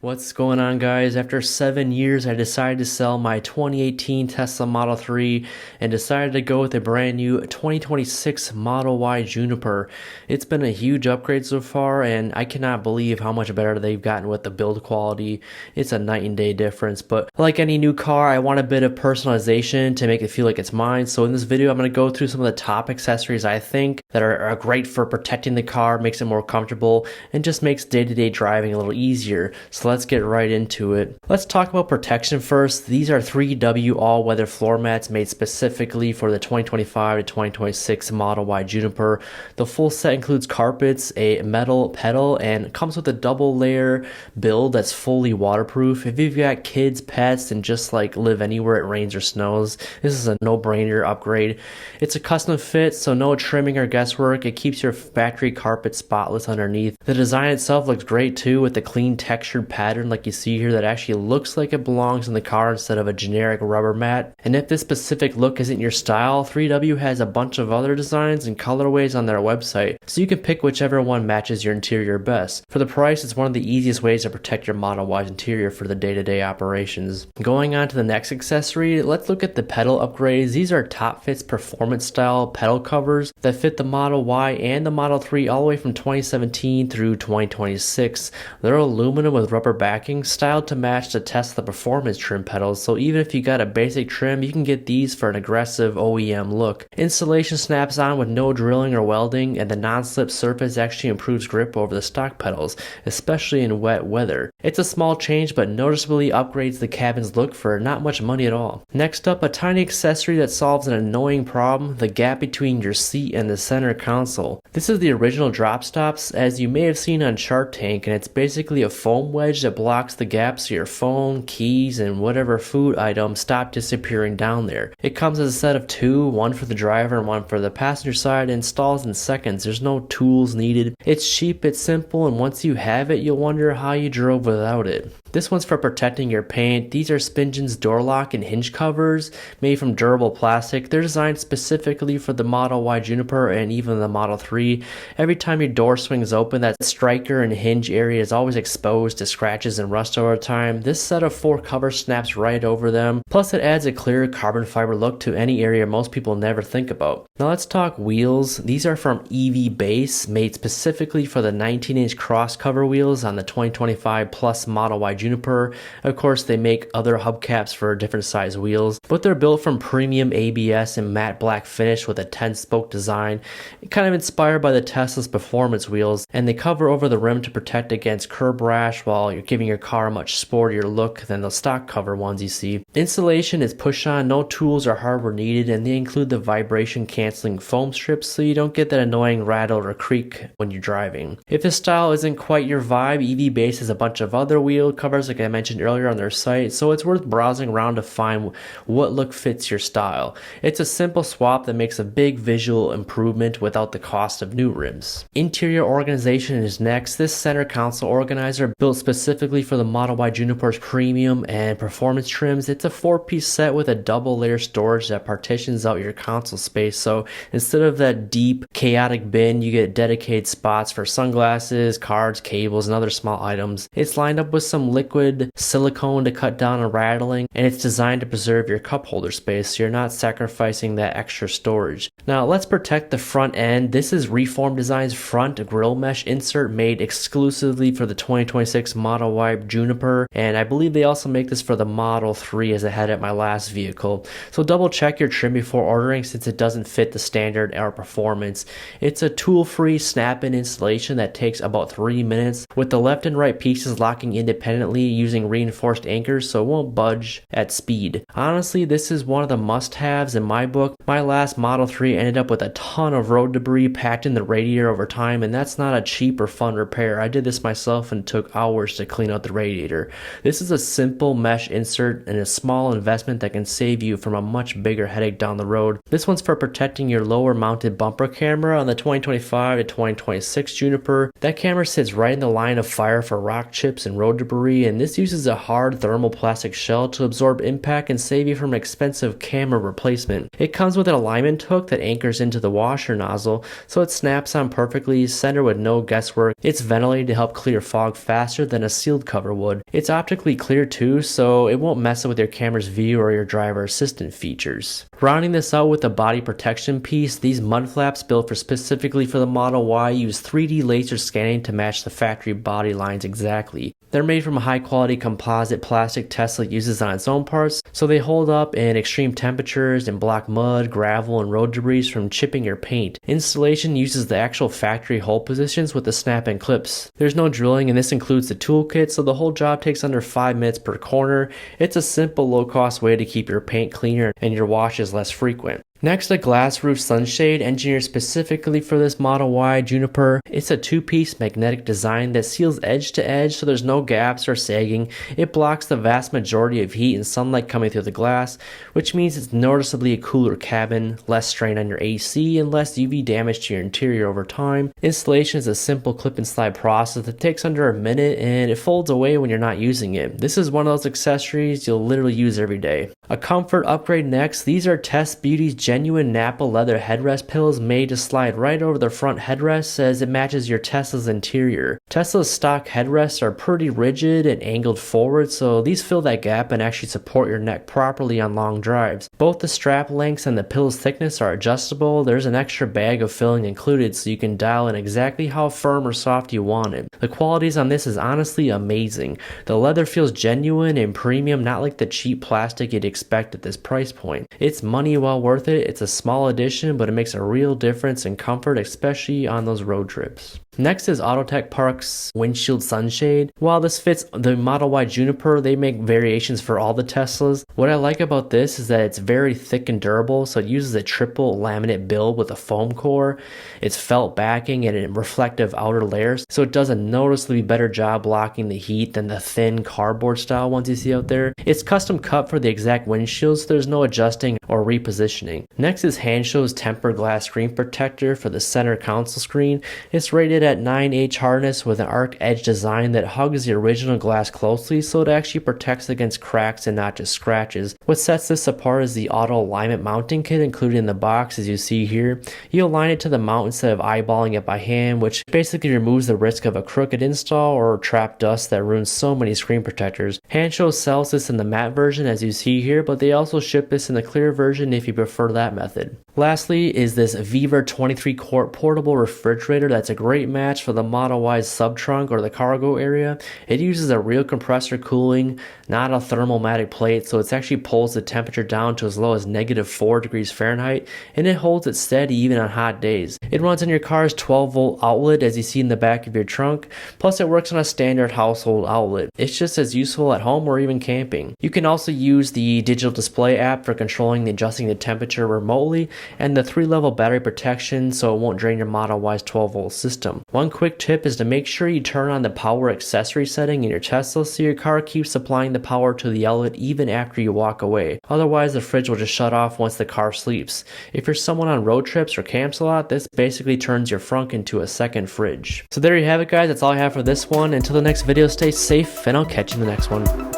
What's going on, guys? After 7 years, I decided to sell my 2018 Tesla Model 3 and decided to go with a brand new 2026 Model Y Juniper. It's been a huge upgrade so far, and I cannot believe how much better they've gotten with the build quality. It's a night and day difference, but like any new car, I want a bit of personalization to make it feel like it's mine. So in this video, I'm going to go through some of the top accessories I think that are great for protecting the car, makes it more comfortable, and just makes day-to-day driving a little easier. So let's get right into it. Let's talk about protection first. These are 3W all-weather floor mats made specifically for the 2025 to 2026 Model Y Juniper. The full set includes carpets, a metal pedal, and comes with a double layer build that's fully waterproof. If you've got kids, pets, and just like live anywhere it rains or snows, this is a no-brainer upgrade. It's a custom fit, so no trimming or guesswork. It keeps your factory carpet spotless underneath. The design itself looks great too, with the clean textured pattern like you see here that actually looks like it belongs in the car instead of a generic rubber mat. And if this specific look isn't your style, 3W has a bunch of other designs and colorways on their website, so you can pick whichever one matches your interior best. For the price, it's one of the easiest ways to protect your Model Y's interior for the day-to-day operations. Going on to the next accessory, let's look at the pedal upgrades. These are Top Fit's performance style pedal covers that fit the Model Y and the Model 3 all the way from 2017 through 2026. They're aluminum with rubber backing, styled to match the Tesla performance trim pedals, so even if you got a basic trim, you can get these for an aggressive OEM look. Installation snaps on with no drilling or welding, and the non-slip surface actually improves grip over the stock pedals, especially in wet weather. It's a small change, but noticeably upgrades the cabin's look for not much money at all. Next up, a tiny accessory that solves an annoying problem: the gap between your seat and the center console. This is the original drop stops, as you may have seen on Shark Tank, and it's basically a foam wedge that blocks the gap so your phone, keys, and whatever food items stop disappearing down there. It comes as a set of two, one for the driver and one for the passenger side, and installs in seconds. There's no tools needed. It's cheap, it's simple, and once you have it, you'll wonder how you drove without it. This one's for protecting your paint. These are Spingen's door lock and hinge covers made from durable plastic. They're designed specifically for the Model Y Juniper and even the Model 3. Every time your door swings open, that striker and hinge area is always exposed to scratches and rust over time. This set of 4 covers snaps right over them. Plus it adds a clear carbon fiber look to any area most people never think about. Now let's talk wheels. These are from EV Base, made specifically for the 19-inch cross cover wheels on the 2025 Plus Model Y Juniper. Of course, they make other hubcaps for different size wheels, but they're built from premium ABS and matte black finish with a 10-spoke design, kind of inspired by the Tesla's performance wheels, and they cover over the rim to protect against curb rash while you're giving your car a much sportier look than the stock cover ones you see. Installation is push-on, no tools or hardware needed, and they include the vibration canceling foam strips so you don't get that annoying rattle or creak when you're driving. If this style isn't quite your vibe, EV Base has a bunch of other wheel covers like I mentioned earlier on their site, so it's worth browsing around to find what look fits your style. It's a simple swap that makes a big visual improvement without the cost of new rims. Interior organization is next. This center console organizer, built specifically for the Model Y Juniper's premium and performance trims, it's a 4-piece set with a double layer storage that partitions out your console space, so instead of that deep chaotic bin, you get dedicated spots for sunglasses, cards, cables, and other small items. It's lined up with some liquid silicone to cut down on rattling, and it's designed to preserve your cup holder space so you're not sacrificing that extra storage. Now let's protect the front end. This is Reform Design's front grill mesh insert made exclusively for the 2026 Model Y Juniper, and I believe they also make this for the Model 3 as I had at my last vehicle. So double check your trim before ordering since it doesn't fit the standard or performance. It's a tool-free snap-in installation that takes about 3 minutes, with the left and right pieces locking independently using reinforced anchors so it won't budge at speed. Honestly, this is one of the must-haves in my book. My last Model 3 ended up with a ton of road debris packed in the radiator over time, and that's not a cheap or fun repair. I did this myself and took hours to clean out the radiator. This is a simple mesh insert and a small investment that can save you from a much bigger headache down the road. This one's for protecting your lower mounted bumper camera on the 2025 to 2026 Juniper. That camera sits right in the line of fire for rock chips and road debris, battery, and this uses a hard thermoplastic shell to absorb impact and save you from expensive camera replacement. It comes with an alignment hook that anchors into the washer nozzle, so it snaps on perfectly, center with no guesswork. It's ventilated to help clear fog faster than a sealed cover would. It's optically clear too, so it won't mess up with your camera's view or your driver assistant features. Rounding this out with a body protection piece, these mud flaps built specifically for the Model Y use 3D laser scanning to match the factory body lines exactly. They're made from high quality composite plastic Tesla uses on its own parts, so they hold up in extreme temperatures and block mud, gravel, and road debris from chipping your paint. Installation uses the actual factory hole positions with the snap-in clips. There's no drilling, and this includes the toolkit, so the whole job takes under 5 minutes per corner. It's a simple, low-cost way to keep your paint cleaner and your washes less frequent. Next, a glass roof sunshade engineered specifically for this Model Y Juniper. It's a two-piece magnetic design that seals edge to edge so there's no gaps or sagging. It blocks the vast majority of heat and sunlight coming through the glass, which means it's noticeably a cooler cabin, less strain on your AC, and less UV damage to your interior over time. Installation is a simple clip and slide process that takes under a minute, and it folds away when you're not using it. This is one of those accessories you'll literally use every day. A comfort upgrade next. These are Test Beauty's genuine Napa leather headrest pillows made to slide right over the front headrest as it matches your Tesla's interior. Tesla's stock headrests are pretty rigid and angled forward, so these fill that gap and actually support your neck properly on long drives. Both the strap lengths and the pillow's thickness are adjustable. There's an extra bag of filling included, so you can dial in exactly how firm or soft you want it. The qualities on this is honestly amazing. The leather feels genuine and premium, not like the cheap plastic you'd expect at this price point. It's money well worth it. It's a small addition, but it makes a real difference in comfort, especially on those road trips. Next is Autotech Park's windshield sunshade. While this fits the Model Y Juniper, they make variations for all the Teslas. What I like about this is that it's very thick and durable, so it uses a triple laminate build with a foam core. It's felt backing and reflective outer layers, so it does a noticeably better job blocking the heat than the thin cardboard style ones you see out there. It's custom cut for the exact windshield, so there's no adjusting or repositioning. Next is Hanshow's tempered glass screen protector for the center console screen. It's rated at 9H hardness with an arc edge design that hugs the original glass closely, so it actually protects against cracks and not just scratches. What sets this apart is the auto alignment mounting kit included in the box, as you see here. You align it to the mount instead of eyeballing it by hand, which basically removes the risk of a crooked install or trapped dust that ruins so many screen protectors. Hanshow sells this in the matte version, as you see here, but they also ship this in the clear version if you prefer that method. Lastly is this Viva 23-quart portable refrigerator that's a great match for the Model Y's sub-trunk or the cargo area. It uses a real compressor cooling, not a thermomatic plate, so it actually pulls the temperature down to as low as -4 degrees Fahrenheit, and it holds it steady even on hot days. It runs on your car's 12-volt outlet, as you see in the back of your trunk, plus it works on a standard household outlet. It's just as useful at home or even camping. You can also use the digital display app for controlling and adjusting the temperature remotely, and the 3-level battery protection so it won't drain your Model Y's 12-volt system. One quick tip is to make sure you turn on the power accessory setting in your Tesla so your car keeps supplying the power to the outlet even after you walk away. Otherwise, the fridge will just shut off once the car sleeps. If you're someone on road trips or camps a lot, this basically turns your frunk into a second fridge. So there you have it, guys. That's all I have for this one. Until the next video, stay safe, and I'll catch you in the next one.